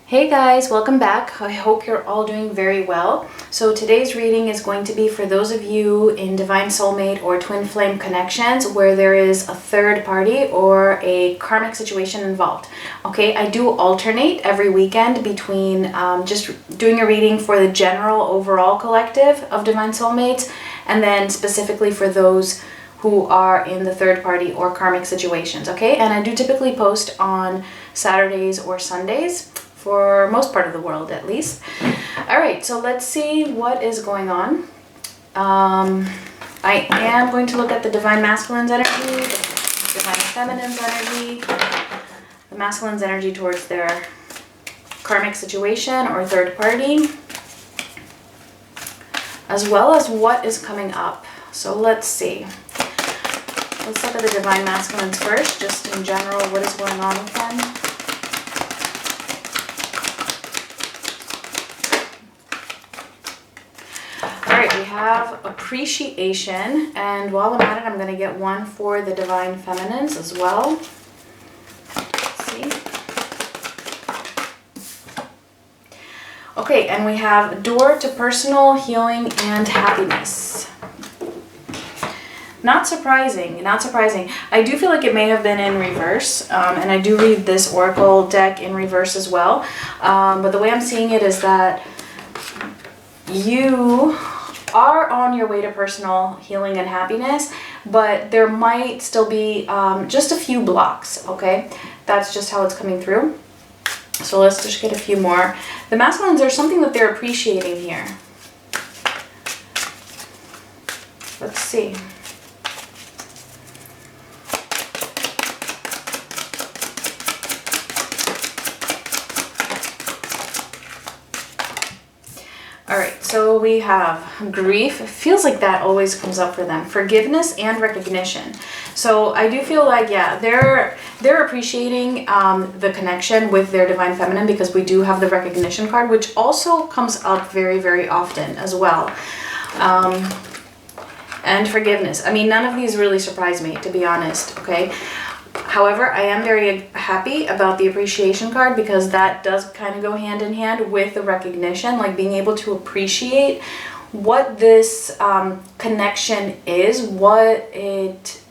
Hey guys, welcome back. I hope you're all doing very well. So today's reading is going to be for those of you in Divine Soulmate or Twin Flame connections where there is a third party or a karmic situation involved. Okay, I do alternate every weekend between just doing a reading for the general overall collective of Divine Soulmates and then specifically for those who are in the third party or karmic situations. Okay, and I do typically post on Saturdays or Sundays, for most part of the world at least. All right, so let's see what is going on. I am going to look at the Divine Masculine's energy, the Divine Feminine's energy, the Masculine's energy towards their karmic situation or third party, as well as what is coming up. So let's see. Let's look at the Divine Masculines first, just in general, what is going on with them. Alright, we have appreciation, and while I'm at it, I'm going to get one for the Divine Feminines as well. Let's see. Okay, and we have door to personal healing and happiness. Not surprising, not surprising. I do feel like it may have been in reverse, and I do read this Oracle deck in reverse as well, but the way I'm seeing it is that you are on your way to personal healing and happiness, but there might still be just a few blocks, okay? That's just how it's coming through. So let's just get a few more. The masculines are something that they're appreciating here. Let's see. Alright, so we have grief. It feels like that always comes up for them. Forgiveness and recognition. So I do feel like, yeah, they're appreciating the connection with their Divine Feminine because we do have the recognition card, which also comes up very, very often as well. And forgiveness. I mean, none of these really surprise me, to be honest, okay? However, I am very happy about the appreciation card because that does kind of go hand in hand with the recognition, like being able to appreciate what this connection is, what it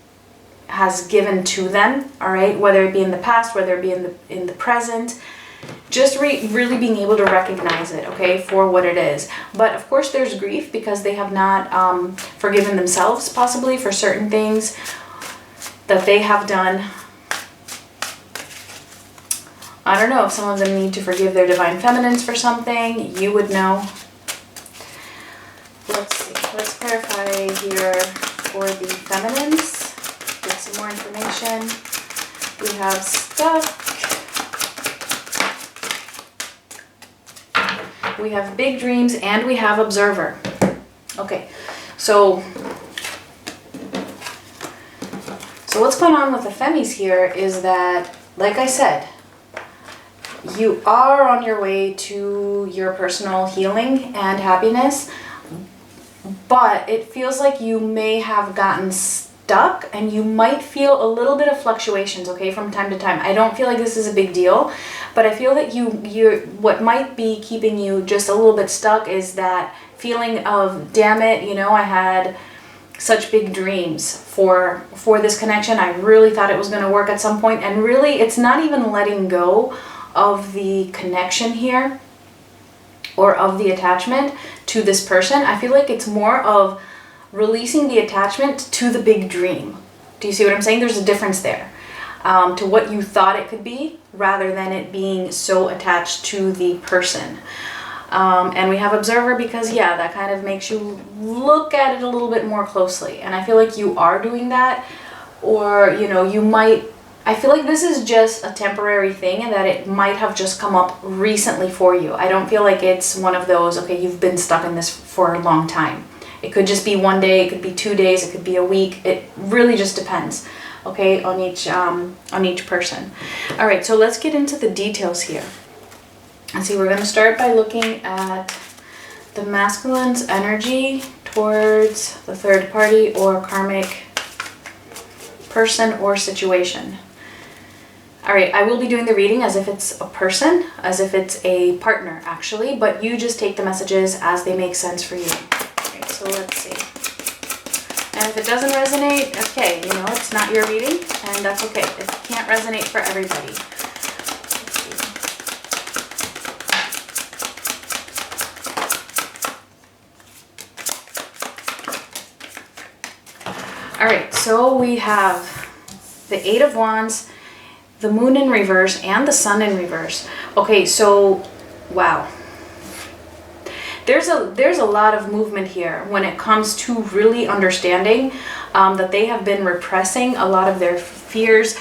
has given to them, all right? Whether it be in the past, whether it be in the present, just really being able to recognize it, okay, for what it is. But of course there's grief because they have not forgiven themselves possibly for certain things that they have done. I don't know if some of them need to forgive their Divine Feminines for something. You would know. Let's see. Let's clarify here for the Feminines. Get some more information. We have stuck. We have big dreams and we have observer. Okay, so what's going on with the Femmies here is that, like I said, you are on your way to your personal healing and happiness, but it feels like you may have gotten stuck and you might feel a little bit of fluctuations, okay, from time to time. I don't feel like this is a big deal, but I feel that what might be keeping you just a little bit stuck is that feeling of, damn it, you know, I had such big dreams for this connection. I really thought it was going to work at some point, and really it's not even letting go of the connection here or of the attachment to this person. I feel like it's more of releasing the attachment to the big dream. Do you see what I'm saying? There's a difference there to what you thought it could be rather than it being so attached to the person. And we have observer because, yeah, that kind of makes you look at it a little bit more closely. And I feel like you are doing that, or, you know, you might, I feel like this is just a temporary thing and that it might have just come up recently for you. I don't feel like it's one of those, okay, you've been stuck in this for a long time. It could just be one day, it could be 2 days, it could be a week. It really just depends, okay, on each person. All right, so let's get into the details here. And see, we're going to start by looking at the masculine's energy towards the third party or karmic person or situation. All right, I will be doing the reading as if it's a person, as if it's a partner actually, but you just take the messages as they make sense for you. Okay, so let's see. And if it doesn't resonate, okay, you know, it's not your reading, and that's okay. It can't resonate for everybody. All right, so we have the Eight of Wands, the Moon in reverse, and the Sun in reverse. Okay, so, wow. There's a lot of movement here when it comes to really understanding that they have been repressing a lot of their fears.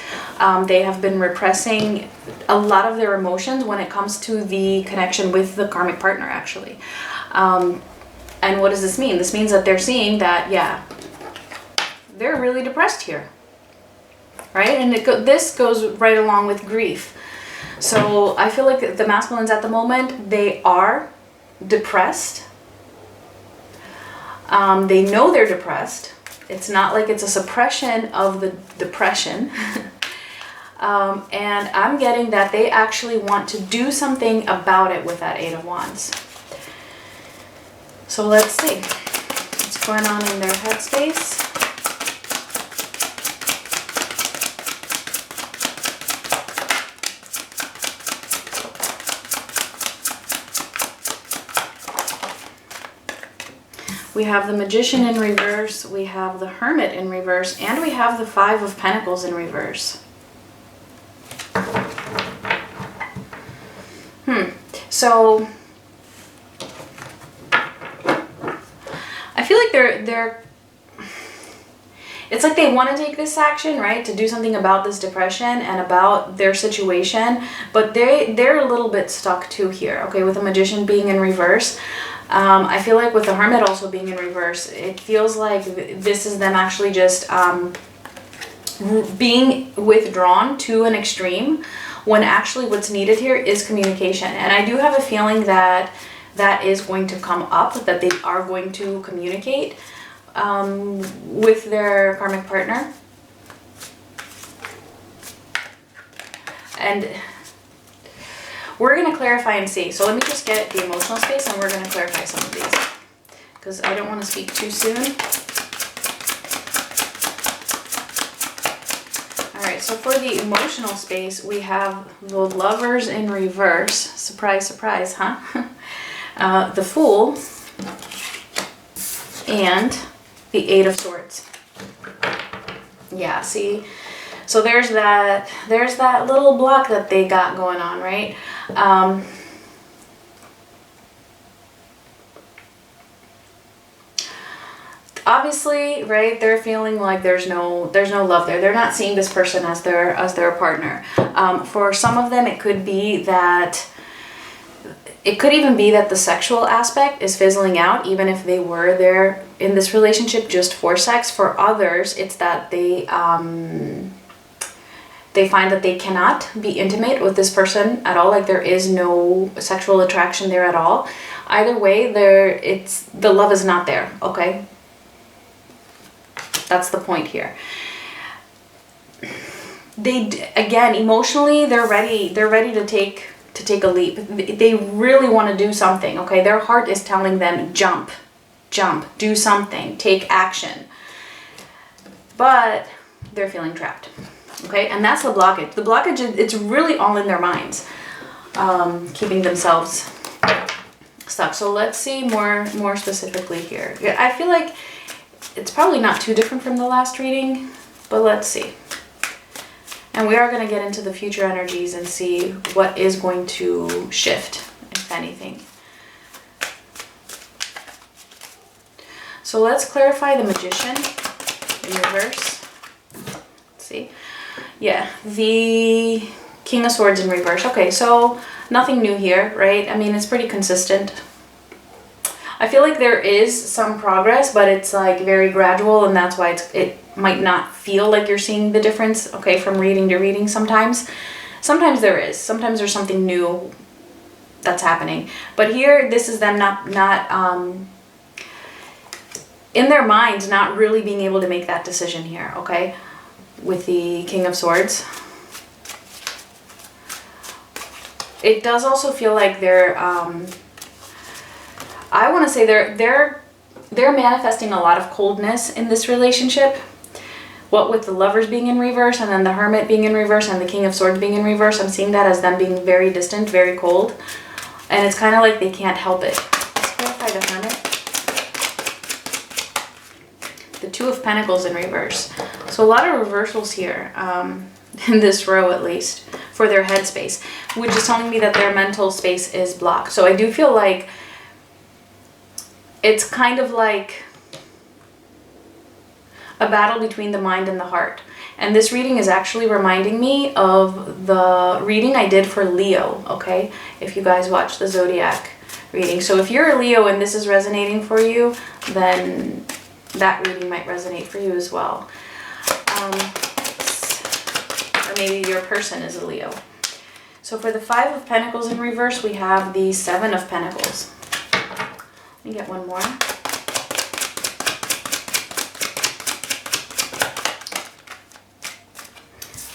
They have been repressing a lot of their emotions when it comes to the connection with the karmic partner, actually. And what does this mean? This means that they're seeing that, yeah, they're really depressed here, right? And this goes right along with grief. So I feel like the masculines at the moment, they are depressed. They know they're depressed. It's not like it's a suppression of the depression. And I'm getting that they actually want to do something about it with that Eight of Wands. So let's see what's going on in their headspace. We have the Magician in reverse, we have the Hermit in reverse, and we have the Five of Pentacles in reverse. So I feel like they're it's like they want to take this action, right, to do something about this depression and about their situation, but they're a little bit stuck too here, okay, with the Magician being in reverse. I feel like with the Hermit also being in reverse, it feels like this is them actually just being withdrawn to an extreme, when actually what's needed here is communication. And I do have a feeling that that is going to come up, that they are going to communicate with their karmic partner. And we're going to clarify and see. So let me just get the emotional space and we're going to clarify some of these, because I don't want to speak too soon. Alright, so for the emotional space, we have the Lovers in reverse. Surprise, surprise, huh? The Fool and the Eight of Swords. Yeah, see? So there's that little block that they got going on, right? Obviously, right, they're feeling like there's no love there. They're not seeing this person as their partner. For some of them, it could be that, it could even be that the sexual aspect is fizzling out, even if they were there in this relationship just for sex. For others, it's that they find that they cannot be intimate with this person at all, like there is no sexual attraction there at all. Either way, the love is not there, okay? That's the point here. Again, emotionally, they're ready to take a leap. They really want to do something, okay? Their heart is telling them, jump, do something, take action. But they're feeling trapped, okay? And that's the blockage. The blockage, it's really all in their minds, keeping themselves stuck. So let's see more specifically here. I feel like it's probably not too different from the last reading, but let's see. And we are going to get into the future energies and see what is going to shift, if anything. So let's clarify the Magician in reverse. Let's see. Yeah, the King of Swords in reverse. Okay, so nothing new here, right? I mean, it's pretty consistent. I feel like there is some progress, but it's like very gradual, and that's why it might not feel like you're seeing the difference, okay, from reading to reading sometimes. Sometimes there is. Sometimes there's something new that's happening. But here, this is them not in their minds, not really being able to make that decision here, okay, with the King of Swords. it does also feel like they're, I want to say they're manifesting a lot of coldness in this relationship. What with the Lovers being in reverse and then the Hermit being in reverse and the King of Swords being in reverse, I'm seeing that as them being very distant, very cold. And it's kind of like they can't help it. Let's clarify the Hermit. The Two of Pentacles in reverse. So a lot of reversals here, in this row at least, for their headspace, which is telling me that their mental space is blocked. So I do feel like it's kind of like a battle between the mind and the heart. And this reading is actually reminding me of the reading I did for Leo, okay? If you guys watch the Zodiac reading. So if you're a Leo and this is resonating for you, then that reading might resonate for you as well. Or maybe your person is a Leo. So for the Five of Pentacles in reverse, we have the Seven of Pentacles. Let me get one more.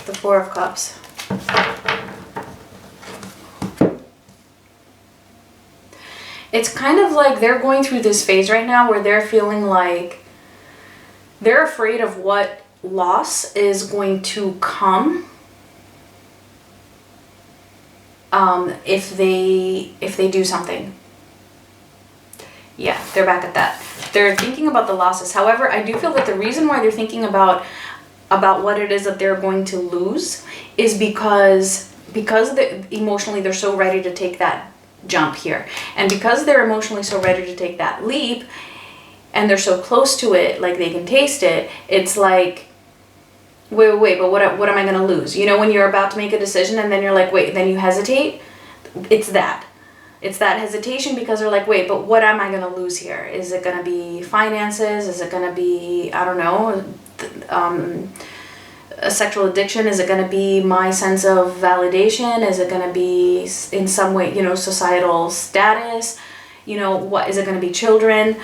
The Four of Cups. It's kind of like they're going through this phase right now where they're feeling like they're afraid of what loss is going to come if they do something. Yeah, they're back at that. They're thinking about the losses. However, I do feel that the reason why they're thinking about what it is that they're going to lose is because emotionally they're so ready to take that jump here. And because they're emotionally so ready to take that leap and they're so close to it, like they can taste it, it's like, wait, but what am I going to lose? You know, when you're about to make a decision and then you're like, wait, then you hesitate. It's that hesitation because they're like, wait, but what am I going to lose here? Is it going to be finances? Is it going to be, I don't know, a sexual addiction? Is it going to be my sense of validation? Is it going to be in some way, you know, societal status? You know, what is it going to be? Children?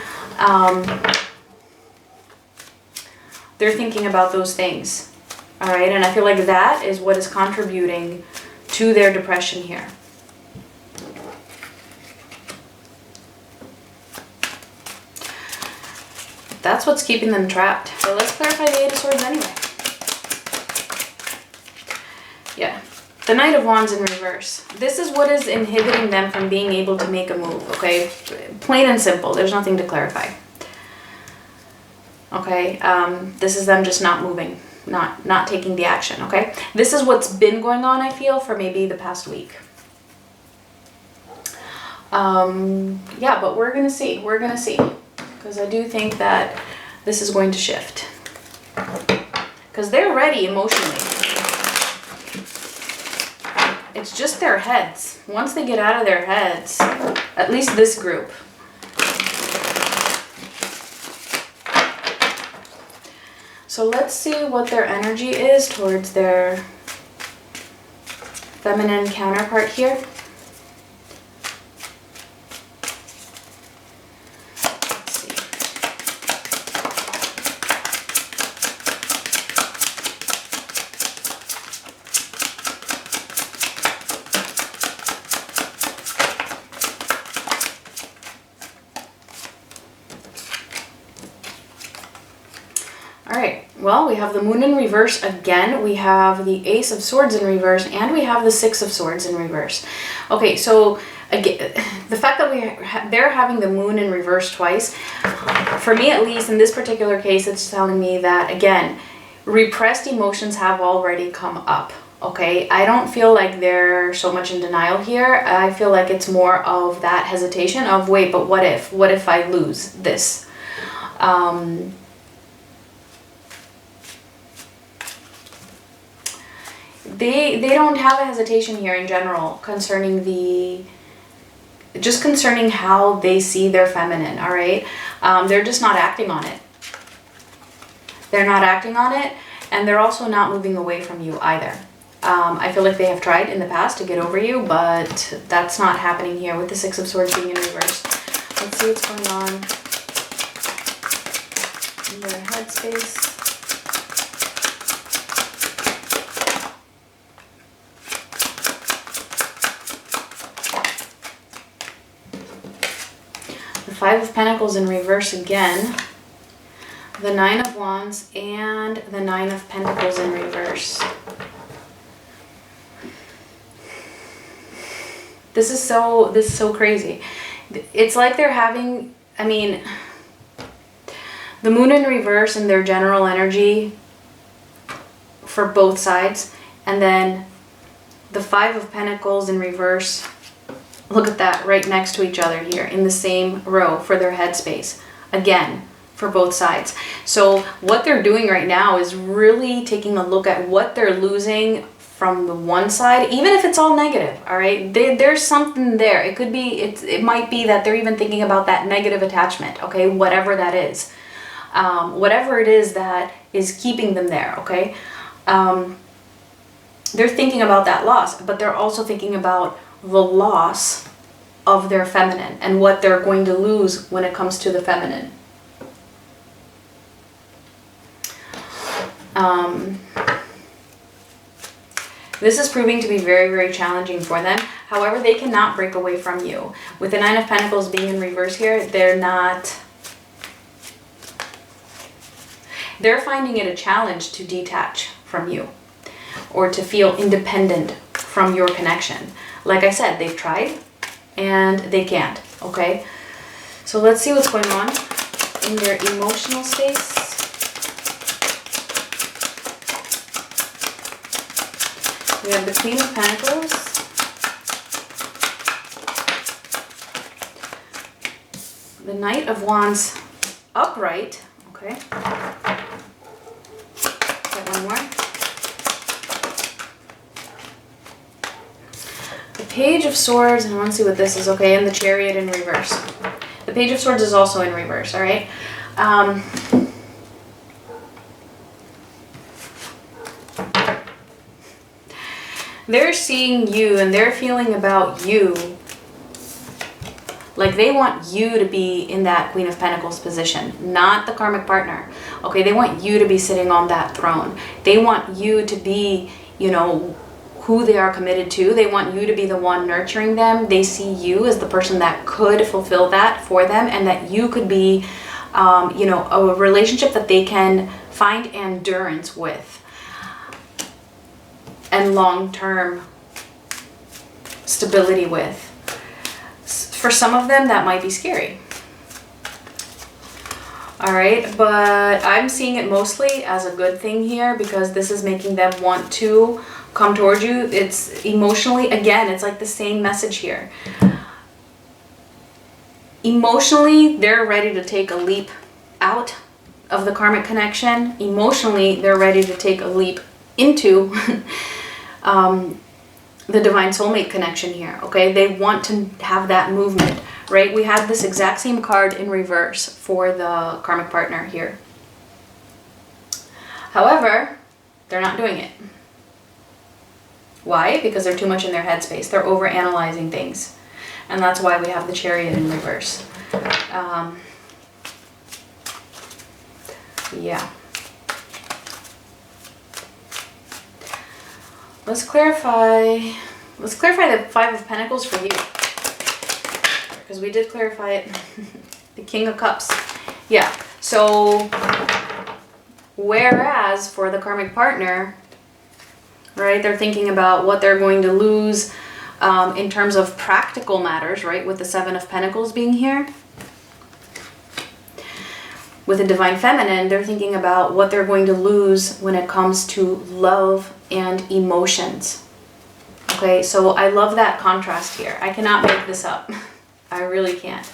They're thinking about those things. All right. And I feel like that is what is contributing to their depression here. That's what's keeping them trapped. So let's clarify the Eight of Swords anyway. Yeah. The Knight of Wands in reverse. This is what is inhibiting them from being able to make a move, okay? Plain and simple. There's nothing to clarify. Okay? This is them just not moving, not taking the action, okay? This is what's been going on, I feel, for maybe the past week. Yeah, but we're gonna see. We're gonna see. Because I do think that this is going to shift. Because they're ready emotionally. It's just their heads. Once they get out of their heads, at least this group. So let's see what their energy is towards their feminine counterpart here. Well, we have the Moon in reverse again. We have the Ace of Swords in reverse, and we have the Six of Swords in reverse. Okay, so again, the fact that they're having the Moon in reverse twice, for me at least in this particular case, it's telling me that, again, repressed emotions have already come up. Okay, I don't feel like they're so much in denial here. I feel like it's more of that hesitation of, wait, but what if? What if I lose this? They don't have a hesitation here in general concerning concerning how they see their feminine, all right? They're just not acting on it. They're not acting on it, and they're also not moving away from you either. I feel like they have tried in the past to get over you, but that's not happening here with the Six of Swords being in reverse. Let's see what's going on in their headspace. Five of Pentacles in reverse again, the Nine of Wands, and the Nine of Pentacles in reverse. This is so crazy. It's like they're having, I mean, the Moon in reverse and their general energy for both sides, and then the Five of Pentacles in reverse. Look at that, right next to each other here in the same row for their headspace. Again, for both sides. So what they're doing right now is really taking a look at what they're losing from the one side, even if it's all negative, all right? There's something there. It could be, it might be that they're even thinking about that negative attachment, okay? Whatever that is. Whatever it is that is keeping them there, okay? They're thinking about that loss, but they're also thinking about the loss of their feminine and what they're going to lose when it comes to the feminine. This is proving to be very, very challenging for them. However, they cannot break away from you. With the Nine of Pentacles being in reverse here, they're finding it a challenge to detach from you or to feel independent from your connection. Like I said, they've tried and they can't, okay? So let's see what's going on in their emotional space. We have the Queen of Pentacles, the Knight of Wands upright, okay? Get one more. The Page of Swords, and I want to see what this is, okay, and the Chariot in reverse. The Page of Swords is also in reverse, all right? They're seeing you and they're feeling about you like they want you to be in that Queen of Pentacles position, not the karmic partner. Okay, they want you to be sitting on that throne. They want you to be, you know, who they are committed to. They want you to be the one nurturing them. They see you as the person that could fulfill that for them, and that you could be, you know, a relationship that they can find endurance with. And long-term stability with. For some of them, that might be scary. All right, but I'm seeing it mostly as a good thing here, because this is making them want to come towards you. It's emotionally, again, it's like the same message here. Emotionally, they're ready to take a leap out of the karmic connection. Emotionally, they're ready to take a leap into the divine soulmate connection here, okay? They want to have that movement, right? We had this exact same card in reverse for the karmic partner here. However, they're not doing it. Why? Because they're too much in their headspace. They're over-analyzing things. And that's why we have the Chariot in reverse. Yeah. Let's clarify the Five of Pentacles for you, because we did clarify it. The King of Cups. Yeah, so whereas for the karmic partner, right, they're thinking about what they're going to lose in terms of practical matters, right, with the Seven of Pentacles being here. With the Divine Feminine, they're thinking about what they're going to lose when it comes to love and emotions. Okay, so I love that contrast here. I cannot make this up. I really can't.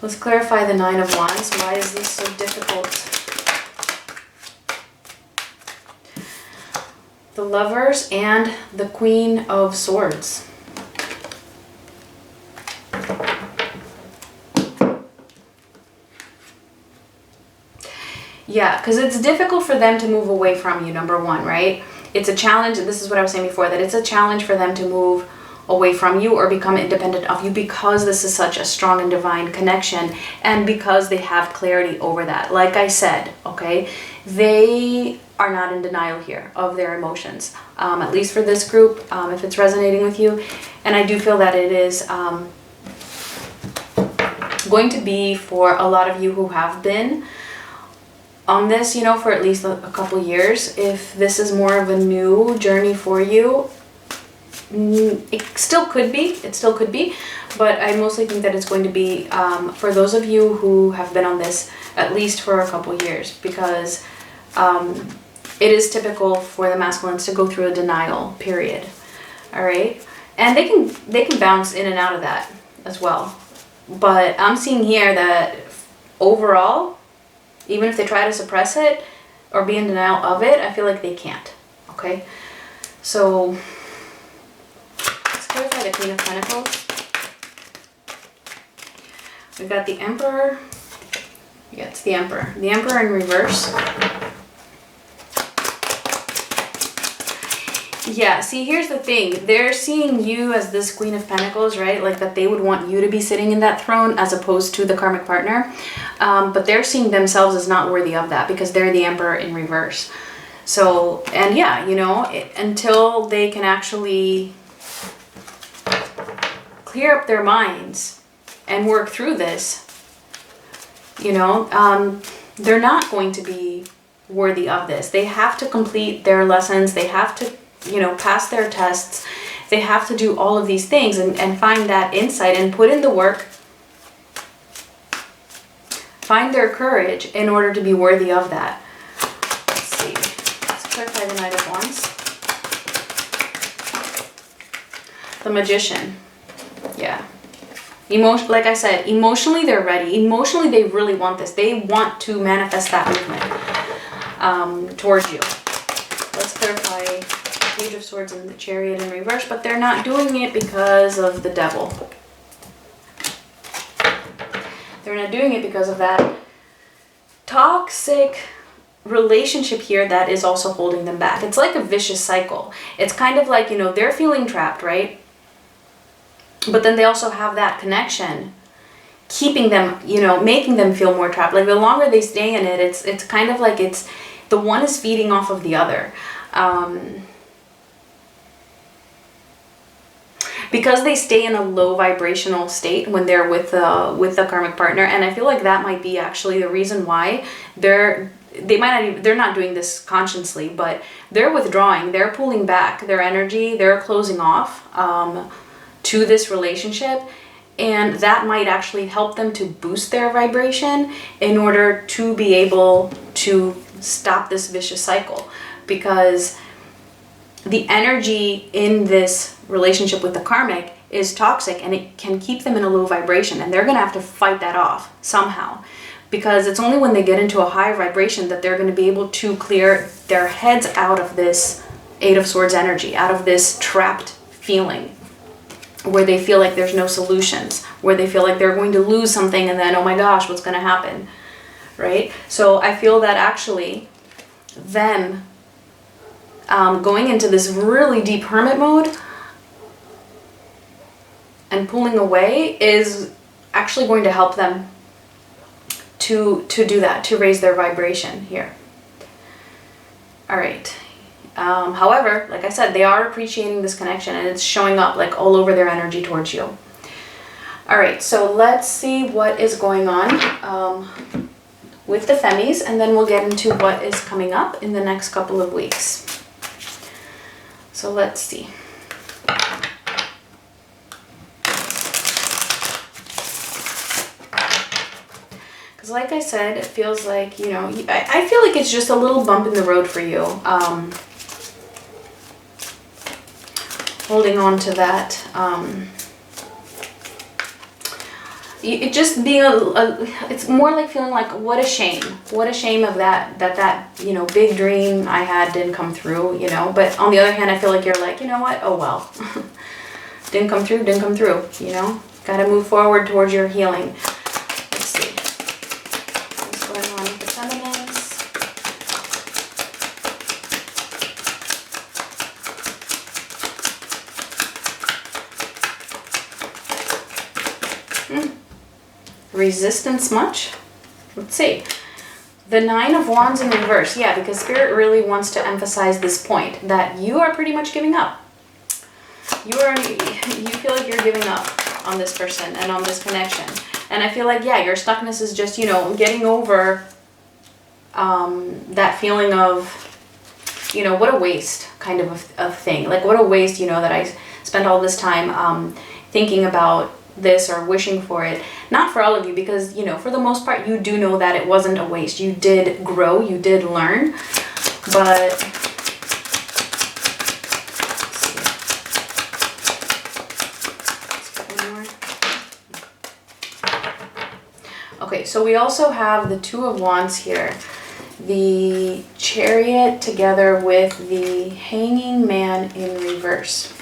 Let's clarify the Nine of Wands. Why is this so difficult? The Lovers and the Queen of Swords. Yeah, because it's difficult for them to move away from you, number one, right? It's a challenge. This is what I was saying before, that it's a challenge for them to move away from you or become independent of you, because this is such a strong and divine connection, and because they have clarity over that. Like I said, okay, they are not in denial here of their emotions, at least for this group, if it's resonating with you. And I do feel that it is going to be for a lot of you who have been on this, you know, for at least a couple years. If this is more of a new journey for you, it still could be, but I mostly think that it's going to be for those of you who have been on this at least for a couple years, because it is typical for the masculines to go through a denial period. All right, and they can bounce in and out of that as well, but I'm seeing here that overall, even if they try to suppress it or be in denial of it, I feel like they can't. Okay, so let's clarify the Queen of Pentacles. We've got the Emperor. Yeah, it's the Emperor. The Emperor in reverse. Yeah, see, here's the thing. They're seeing you as this Queen of Pentacles, right? Like that they would want you to be sitting in that throne as opposed to the karmic partner. But they're seeing themselves as not worthy of that because they're the Emperor in reverse. So, and yeah, you know, until they can actually clear up their minds and work through this, you know, they're not going to be worthy of this. They have to complete their lessons. They have to, you know, pass their tests. They have to do all of these things and find that insight and put in the work, find their courage in order to be worthy of that. Let's see. Let's clarify the Knight of Wands. The Magician. Yeah. Like I said, emotionally they're ready. Emotionally they really want this. They want to manifest that movement towards you. Let's clarify the Page of Swords and the Chariot in reverse, but they're not doing it because of the Devil. They're not doing it because of that toxic relationship here that is also holding them back. It's like a vicious cycle. It's kind of like, you know, they're feeling trapped, right? But then they also have that connection keeping them, you know, making them feel more trapped. Like the longer they stay in it, it's kind of like it's the one is feeding off of the other. Because they stay in a low vibrational state when they're with the karmic partner, and I feel like that might be actually the reason why they're not doing this consciously, but they're withdrawing, they're pulling back their energy, they're closing off to this relationship, and that might actually help them to boost their vibration in order to be able to stop this vicious cycle, because the energy in this relationship with the karmic is toxic and it can keep them in a low vibration, and they're going to have to fight that off somehow, because it's only when they get into a higher vibration that they're going to be able to clear their heads out of this Eight of Swords energy, out of this trapped feeling where they feel like there's no solutions, where they feel like they're going to lose something and then, oh my gosh, what's going to happen, right? So I feel that actually them going into this really deep hermit mode and pulling away is actually going to help them to do that, to raise their vibration here. All right. However, like I said, they are appreciating this connection and it's showing up like all over their energy towards you. All right, so let's see what is going on with the Femmies, and then we'll get into what is coming up in the next couple of weeks. So let's see. Because like I said, it feels like, you know, I feel like it's just a little bump in the road for you. Holding on to that. It just being it's more like feeling like, what a shame of that, you know, big dream I had didn't come through, you know. But on the other hand, I feel like you're like, you know what, oh well. didn't come through, you know. Gotta move forward towards your healing. Let's see what's going on with the feminines. Resistance much? Let's see. The Nine of Wands in reverse. Yeah, because Spirit really wants to emphasize this point that you are pretty much giving up. You feel like you're giving up on this person and on this connection. And I feel like, yeah, your stuckness is just, you know, getting over that feeling of, you know, what a waste kind of a thing. Like, what a waste, you know, that I spent all this time thinking about this or wishing for it. Not for all of you, because, you know, for the most part, you do know that it wasn't a waste. You did grow, you did learn, but... Okay, so we also have the Two of Wands here. The Chariot together with the Hanging Man in reverse.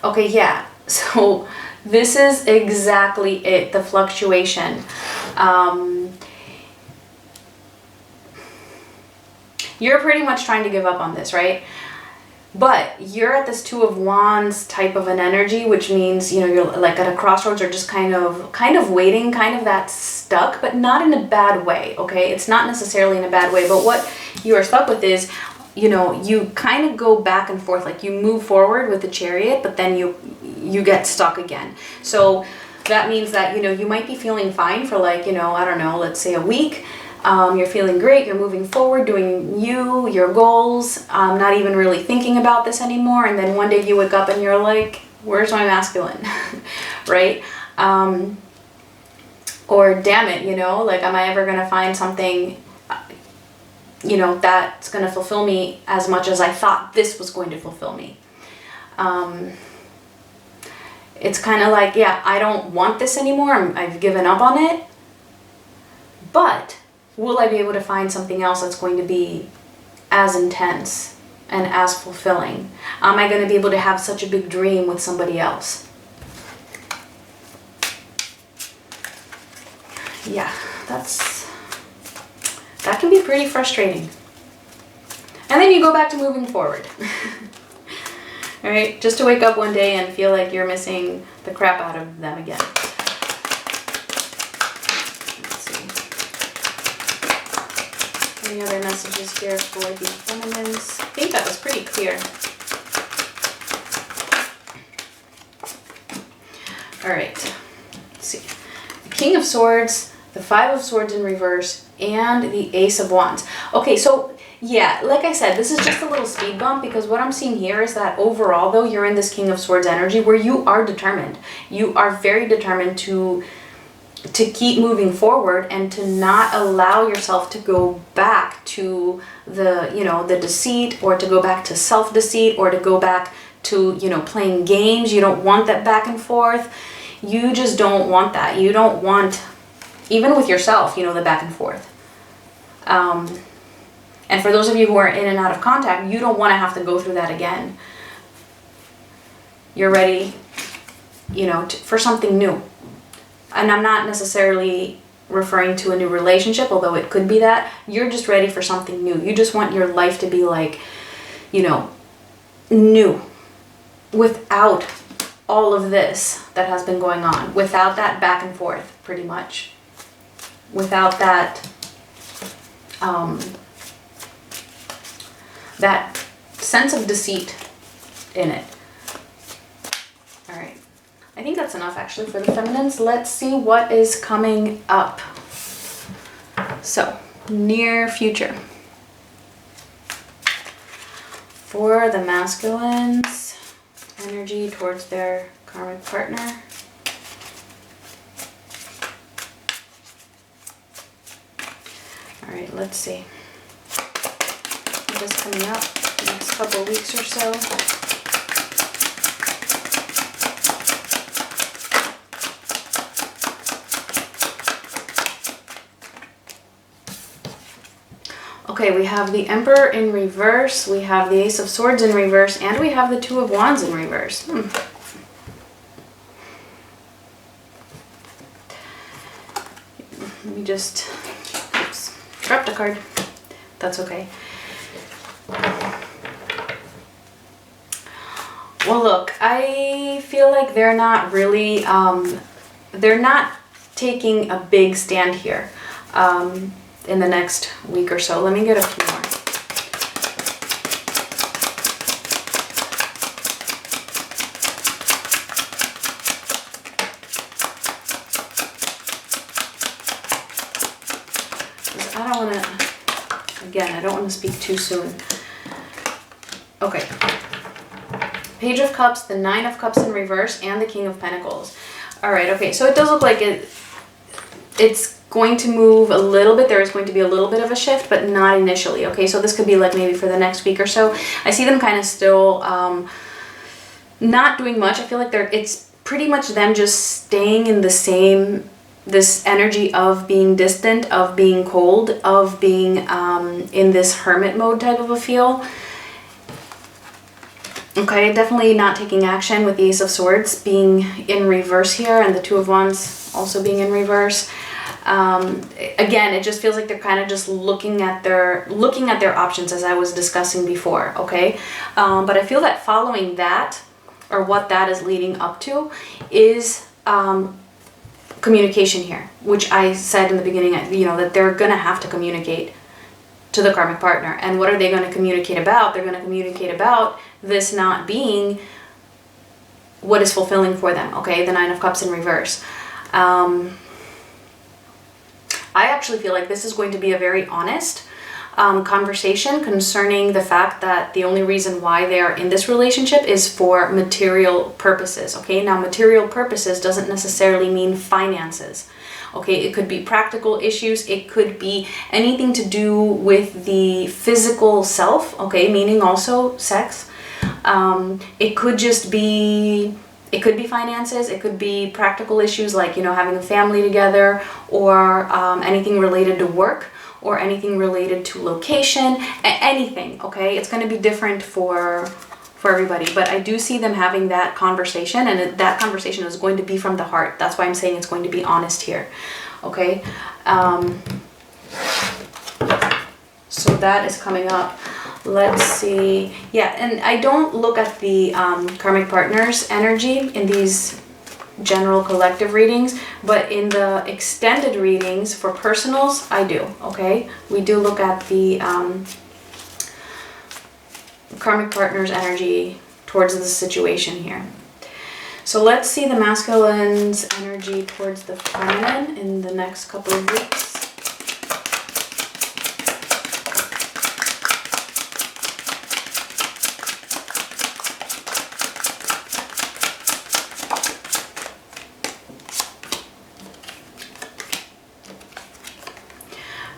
Okay, yeah, so this is exactly it, the fluctuation. You're pretty much trying to give up on this, right? But you're at this Two of Wands type of an energy, which means, you know, you're like at a crossroads or just kind of waiting, kind of that stuck, but not in a bad way, okay? It's not necessarily in a bad way, but what you are stuck with is, you know, you kind of go back and forth, like you move forward with the Chariot, but then you get stuck again. So that means that, you know, you might be feeling fine for like, you know, I don't know, let's say a week. You're feeling great, you're moving forward, doing you, your goals, not even really thinking about this anymore, and then one day you wake up and you're like, where's my masculine, right? Or damn it, you know, like, am I ever going to find something, you know, that's going to fulfill me as much as I thought this was going to fulfill me? It's kind of like, yeah, I don't want this anymore, I've given up on it, but will I be able to find something else that's going to be as intense and as fulfilling? Am I going to be able to have such a big dream with somebody else? Yeah, that can be pretty frustrating. And then you go back to moving forward. All right, just to wake up one day and feel like you're missing the crap out of them again. Any other messages here for the feminines? I think that was pretty clear. All right, let's see. The King of Swords, the Five of Swords in reverse, and the Ace of Wands. Okay, so yeah, like I said, this is just a little speed bump, because what I'm seeing here is that overall, though, you're in this King of Swords energy where you are determined. You are very determined to keep moving forward and to not allow yourself to go back to the, you know, the deceit, or to go back to self-deceit, or to go back to, you know, playing games. You don't want that back and forth. You just don't want that. You don't want, even with yourself, you know, the back and forth. And for those of you who are in and out of contact, you don't want to have to go through that again. You're ready, you know, for something new. And I'm not necessarily referring to a new relationship, although it could be that. You're just ready for something new. You just want your life to be like, you know, new. Without all of this that has been going on. Without that back and forth, pretty much. Without that, that sense of deceit in it. All right. I think that's enough actually for the feminines. Let's see what is coming up. So, near future. For the masculines, energy towards their karmic partner. All right, let's see. What is coming up next couple of weeks or so. Okay, we have the Emperor in reverse, we have the Ace of Swords in reverse, and we have the Two of Wands in reverse. Let me just, oops, dropped a card. That's okay. Well, look, I feel like they're not really, they're not taking a big stand here. In the next week or so. Let me get a few more. I don't want to, again, I don't want to speak too soon. Okay. Page of Cups, the Nine of Cups in reverse, and the King of Pentacles. All right, okay, so it does look like it's going to move a little bit. There is going to be a little bit of a shift, but not initially, okay? So this could be like maybe for the next week or so. I see them kind of still not doing much. I feel like it's pretty much them just staying in the same, this energy of being distant, of being cold, of being in this hermit mode type of a feel. Okay, definitely not taking action with the Ace of Swords being in reverse here, and the Two of Wands also being in reverse. Again, it just feels like they're kind of just looking at their options, as I was discussing before, okay? But I feel that following that, or what that is leading up to, is communication here, which I said in the beginning, you know, that they're gonna have to communicate to the karmic partner. And what are they going to communicate about? They're going to communicate about this not being what is fulfilling for them, okay? The Nine of Cups in reverse. I actually feel like this is going to be a very honest conversation concerning the fact that the only reason why they are in this relationship is for material purposes, okay? Now, material purposes doesn't necessarily mean finances. Okay, it could be practical issues. It could be anything to do with the physical self, okay, meaning also sex. It could just be, it could be finances. It could be practical issues like, you know, having a family together, or anything related to work, or anything related to location, anything, okay? It's going to be different for everybody, but I do see them having that conversation, and that conversation is going to be from the heart. That's why I'm saying it's going to be honest here, okay? So that is coming up. Let's see. Yeah, and I don't look at the karmic partners energy in these general collective readings, but in the extended readings for personals, I do, okay? We do look at the karmic partner's energy towards the situation here. So let's see the masculine's energy towards the feminine in the next couple of weeks.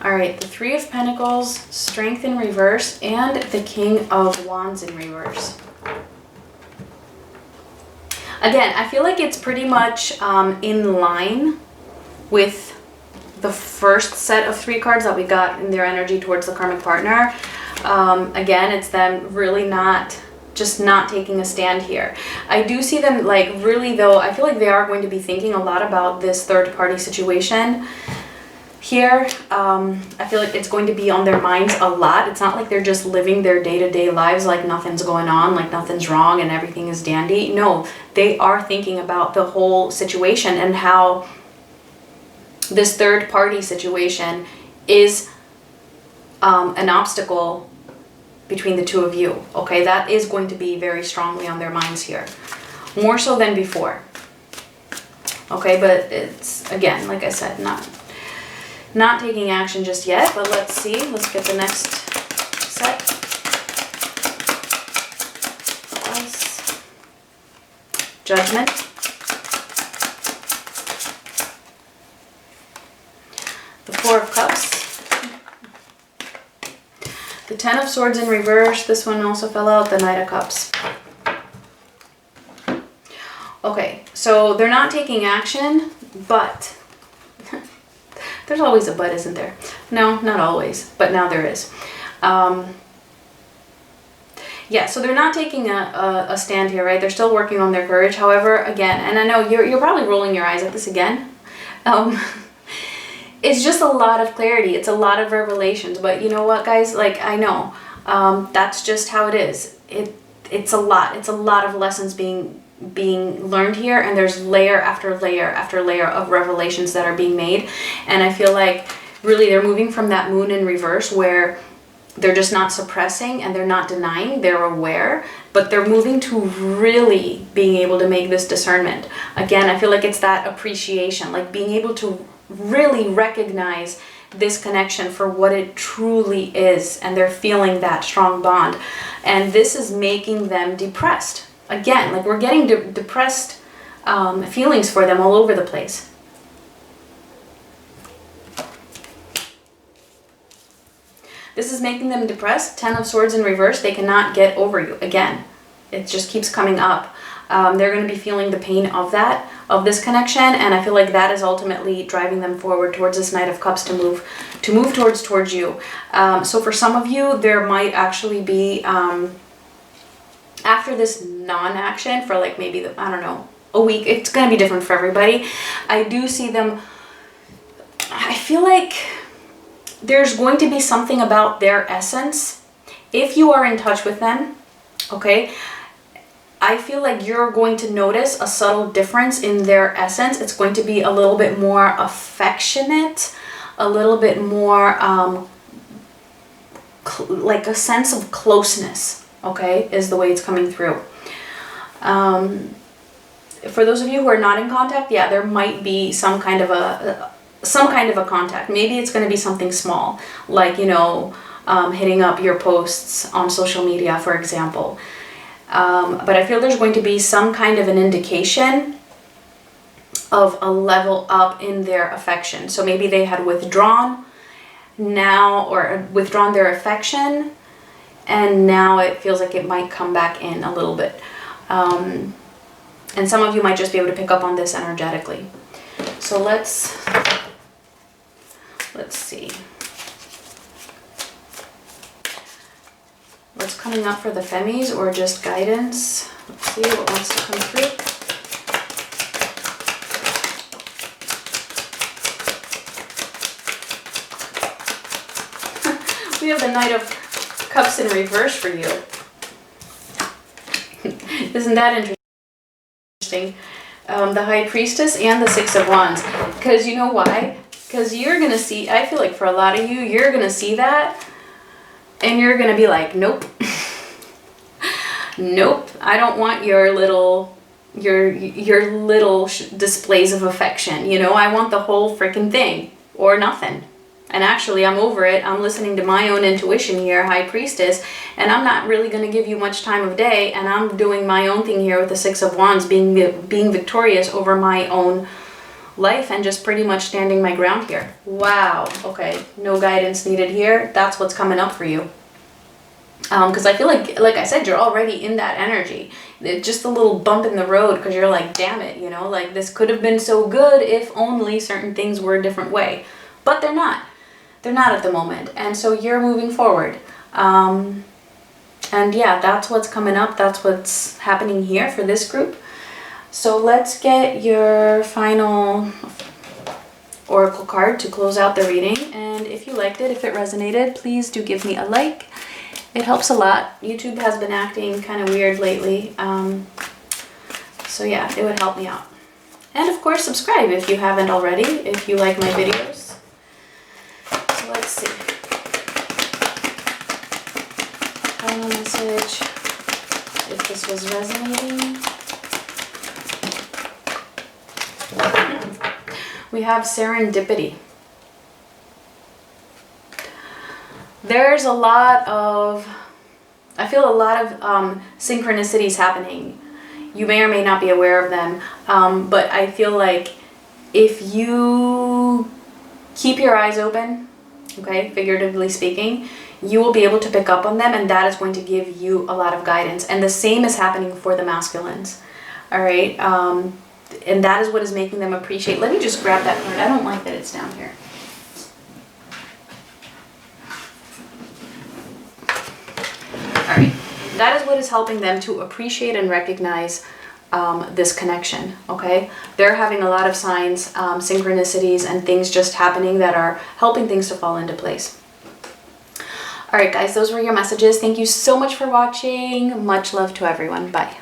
All right, the Three of Pentacles, Strength in reverse, and the King of Wands in reverse. Again, I feel like it's pretty much in line with the first set of 3 cards that we got in their energy towards the karmic partner. Again, it's them really not taking a stand here. I do see them like really, though, I feel like they are going to be thinking a lot about this third party situation here. I feel like it's going to be on their minds a lot. It's not like they're just living their day-to-day lives like nothing's going on, like nothing's wrong and everything is dandy. No, they are thinking about the whole situation and how this third party situation is an obstacle between the two of you. Okay, that is going to be very strongly on their minds here, more so than before. Okay, but it's, again, like I said, not taking action just yet, but let's see. Let's get the next set. Plus Judgment. The Four of Cups. The Ten of Swords in reverse. This one also fell out. The Knight of Cups. Okay, so they're not taking action, but there's always a but, isn't there? No, not always, but now there is. Yeah, so they're not taking a stand here, right? They're still working on their courage. However, again, and I know you're probably rolling your eyes at this again. It's just a lot of clarity. It's a lot of revelations. But you know what, guys? Like, I know that's just how it is. It's a lot. It's a lot of lessons being learned here, and there's layer after layer after layer of revelations that are being made. And I feel like really they're moving from that moon in reverse where they're just not suppressing and they're not denying, they're aware, but they're moving to really being able to make this discernment. Again, I feel like it's that appreciation, like being able to really recognize this connection for what it truly is, and they're feeling that strong bond. And this is making them depressed. Again, like we're getting depressed feelings for them all over the place. This is making them depressed. 10 of Swords in reverse. They cannot get over you. Again, it just keeps coming up. They're going to be feeling the pain of that, of this connection, and I feel like that is ultimately driving them forward towards this Knight of Cups to move towards you. So for some of you, there might actually be, after this non-action for like maybe, I don't know, a week, it's going to be different for everybody. I do see them, I feel like there's going to be something about their essence. If you are in touch with them, okay, I feel like you're going to notice a subtle difference in their essence. It's going to be a little bit more affectionate, a little bit more like a sense of closeness, okay, is the way it's coming through. For those of you who are not in contact, yeah, there might be some kind of a contact. Maybe it's going to be something small, like, you know, hitting up your posts on social media, for example. But I feel there's going to be some kind of an indication of a level up in their affection. So maybe they had withdrawn now, or withdrawn their affection, and now it feels like it might come back in a little bit. And some of you might just be able to pick up on this energetically. So let's see. What's coming up for the Femmies, or just guidance? Let's see what wants to come through. We have the Knight of Cups in reverse for you. Isn't that interesting? The High Priestess and the Six of Wands. Because you know why? Because you're going to see, I feel like for a lot of you, you're going to see that. And you're going to be like, nope, nope, I don't want your little displays of affection. You know, I want the whole freaking thing or nothing. And actually, I'm over it. I'm listening to my own intuition here, High Priestess, and I'm not really going to give you much time of day. And I'm doing my own thing here with the Six of Wands, being victorious over my own life and just pretty much standing my ground here. Wow. Okay. No guidance needed here. That's what's coming up for you. Because I feel like I said, you're already in that energy. It's just a little bump in the road because you're like, damn it, you know, like this could have been so good if only certain things were a different way. But they're not. They're not at the moment. And so you're moving forward. And yeah, that's what's coming up. That's what's happening here for this group. So let's get your final oracle card to close out the reading. And if you liked it, if it resonated, please do give me a like. It helps a lot. YouTube has been acting kind of weird lately. So yeah, it would help me out. And of course, subscribe if you haven't already, if you like my videos. So let's see. Final message, if this was resonating. We have serendipity. There's a lot of, I feel a lot of synchronicities happening. You may or may not be aware of them, but I feel like if you keep your eyes open, okay, figuratively speaking, you will be able to pick up on them, and that is going to give you a lot of guidance. And the same is happening for the masculines, all right? And that is what is making them appreciate. Let me just grab that card. I don't like that it's down here. All right, that is what is helping them to appreciate and recognize this connection, okay? They're having a lot of signs, synchronicities, and things just happening that are helping things to fall into place. All right, guys, those were your messages. Thank you so much for watching. Much love to everyone. Bye.